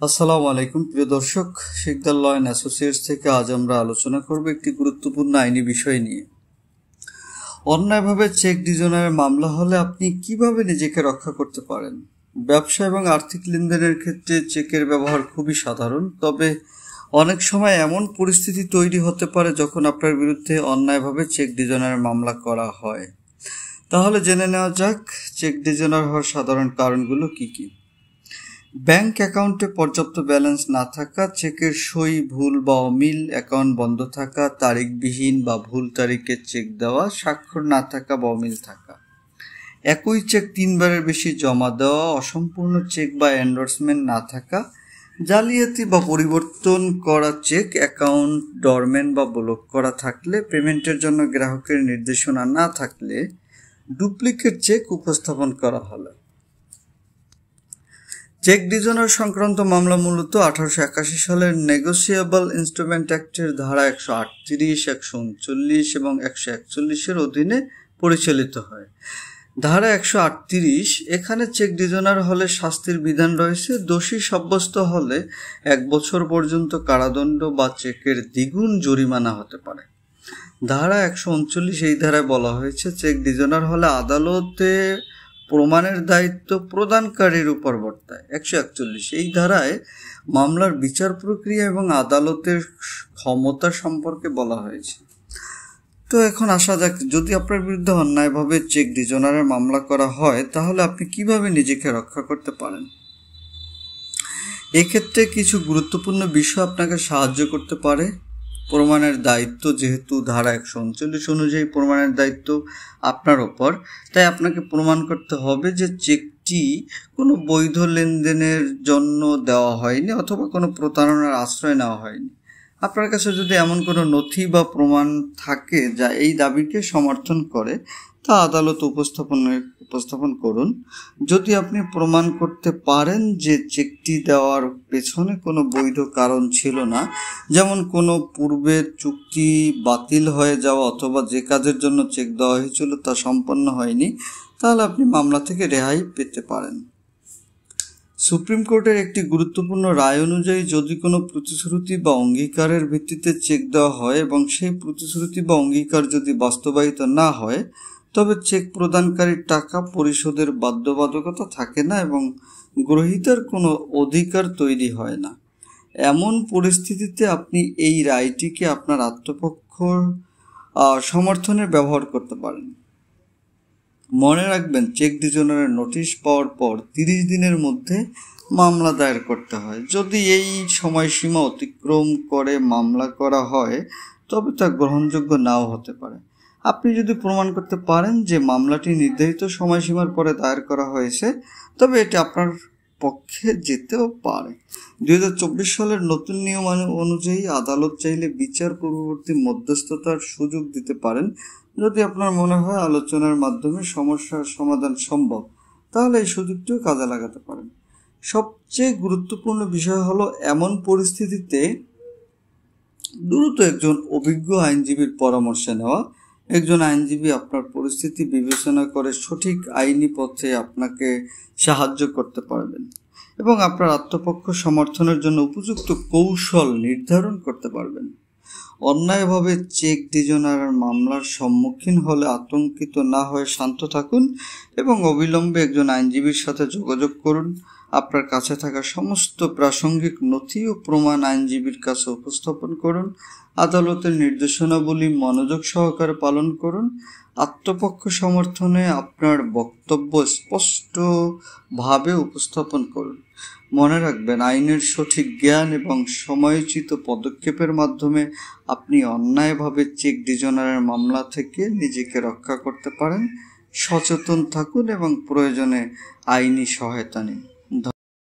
আসসালামু আলাইকুম প্রিয় দর্শক, শিকদার ল অ্যান্ড অ্যাসোসিয়েটস থেকে আজ আমরা আলোচনা করব একটি গুরুত্বপূর্ণ আইনি বিষয় নিয়ে। অন্যায়ভাবে চেক ডিজনারের মামলা হলে আপনি কিভাবে নিজেকে রক্ষা করতে পারেন। ব্যবসা এবং আর্থিক লেনদেনের ক্ষেত্রে চেকের ব্যবহার খুবই সাধারণ, তবে অনেক সময় এমন পরিস্থিতি তৈরি হতে পারে যখন আপনার বিরুদ্ধে অন্যায়ভাবে চেক ডিজনারের মামলা করা হয়। তাহলে জেনে নেওয়া যাক চেক ডিজনার হওয়ার সাধারণ কারণগুলো কি কি। ব্যাংক অ্যাকাউন্টে পর্যাপ্ত ব্যালেন্স না থাকা, চেকের সই ভুল বা অমিল, অ্যাকাউন্ট বন্ধ থাকা, তারিখবিহীন বা ভুল তারিখে চেক দেওয়া, স্বাক্ষর না থাকা বা অমিল থাকা, একই চেক 3 বারের বেশি জমা দেওয়া, অসম্পূর্ণ চেক বা এন্ডোর্সমেন্ট না থাকা, জালিয়াতি বা পরিবর্তন করা চেক, অ্যাকাউন্ট ডরমেন্ট বা ব্লক করা থাকলে, পেমেন্টের জন্য গ্রাহকের নির্দেশনা না থাকলে, ডুপ্লিকেট চেক উপস্থাপন করা হলে। চেক ডিজনার সংক্রান্ত মামলা মূলত 1881 সালের নেগোসিয়েবল ইনস্ট্রুমেন্ট অ্যাক্টের ধারা 138, 139 এবং 141-এর অধীনে পরিচালিত হয়। ধারা 138 এখানে চেক ডিজনার হলে শাস্তির বিধান রয়েছে। দোষী সাব্যস্ত হলে 1 বছর পর্যন্ত কারাদণ্ড বা চেকের দ্বিগুণ জরিমানা হতে পারে। ধারা 139 এই ধারায় বলা হয়েছে, চেক ডিজনার হলে আদালতে প্রমাণের দায়িত্ব প্রদানকারীর উপর বর্তায়। 141 এই ধারায় মামলার বিচার প্রক্রিয়া এবং আদালতের ক্ষমতা সম্পর্কে বলা হয়েছে। তো এখন আসা যাক, যদি আপনার বিরুদ্ধে অন্যায়ভাবে চেক ডিজনারের মামলা করা হয় তাহলে আপনি কিভাবে নিজেকে রক্ষা করতে পারেন। এক্ষেত্রে কিছু গুরুত্বপূর্ণ বিষয় আপনাকে সাহায্য করতে পারে। প্রমাণের দায়িত্ব, যেহেতু ধারা 139 অনুযায়ী প্রমাণের দায়িত্ব আপনার ওপর, তাই আপনাকে প্রমাণ করতে হবে যে চেকটি কোনো বৈধ লেনদেনের জন্য দেওয়া হয়নি অথবা কোনো প্রতারণার আশ্রয় নেওয়া হয়নি। আপনার কাছে যদি এমন কোনো নথি বা প্রমাণ থাকে যা এই দাবিকে সমর্থন করে, তা আদালত উপস্থাপন করুন। যদি আপনি প্রমাণ করতে পারেন যে চেকটি দেওয়ার পেছনে কোনো বৈধ কারণ ছিল না, যেমন কোনো পূর্বের চুক্তি বাতিল হয়ে যাওয়া অথবা যে কাজের জন্য চেক দেওয়া হয়েছিল তা সম্পন্ন হয়নি, তাহলে আপনি মামলা থেকে রেহাই পেতে পারেন। সুপ্রিম কোর্টের একটি গুরুত্বপূর্ণ রায় অনুযায়ী যদি কোনো প্রতিশ্রুতি বা অঙ্গীকারের ভিত্তিতে চেক দেওয়া হয় এবং সেই প্রতিশ্রুতি বা অঙ্গীকার যদি বাস্তবায়িত না হয়, তবে চেক প্রদানকারীর টাকা পরিশোধের বাধ্যবাধকতা থাকে না এবং গ্রহীতার কোনো অধিকার তৈরি হয় না। এমন পরিস্থিতিতে আপনি এই রায়টিকে আপনার আত্মপক্ষর সমর্থনে ব্যবহার করতে পারেন। মনে রাখবেন, চেক ডিজনারের নোটিশ পাওয়ার পর 30 দিনের মধ্যে মামলা দায়ের করতে হয়। যদি এই সময়সীমা অতিক্রম করে মামলা করা হয় তবে তা গ্রহণযোগ্য নাও হতে পারে। আপনি যদি প্রমাণ করতে পারেন যে মামলাটি নির্ধারিত সময়সীমার পরে দায়ের করা হয়েছে, তবে এটি আপনার পক্ষে যেতেও পারে। 2024 সালের নতুন নিয়ম অনুযায়ী আদালত চাইলে বিচার পূর্ববর্তী মধ্যস্থতার সুযোগ দিতে পারেন। যদি আপনার মনে হয় আলোচনার মাধ্যমে সমস্যার সমাধান সম্ভব, তাহলে এই সুযোগটিও কাজে লাগাতে পারেন। সবচেয়ে গুরুত্বপূর্ণ বিষয় হলো, এমন পরিস্থিতিতে দ্রুত একজন অভিজ্ঞ আইনজীবীর পরামর্শ নেওয়া। একজন আইনজীবী আপনার পরিস্থিতি বিবেচনা করে সঠিক আইনি পথে আপনাকে সাহায্য করতে পারবেন এবং আপনার আত্মপক্ষ সমর্থনের জন্য উপযুক্ত কৌশল নির্ধারণ করতে পারবেন। অন্যায়ভাবে চেক ডিজনারের মামলার সম্মুখীন হলে আতঙ্কিত না হয়ে শান্ত থাকুন এবং অবিলম্বে একজন আইনজীবীর সাথে যোগাযোগ করুন। আপনার কাছে থাকা সমস্ত প্রাসঙ্গিক নথি ও প্রমাণ আইনজীবীর কাছে উপস্থাপন করুন। আদালতের নির্দেশনাবলী মনোযোগ সহকারে পালন করুন। আত্মপক্ষ সমর্থনে আপনার বক্তব্য স্পষ্টভাবে উপস্থাপন করুন। মনে রাখবেন, আইনের সঠিক জ্ঞান এবং সময়োচিত পদক্ষেপের মাধ্যমে আপনি অন্যায়ভাবে চেক ডিজনারের মামলা থেকে নিজেকে রক্ষা করতে পারেন। সচেতন থাকুন এবং প্রয়োজনে আইনি সহায়তা নিন।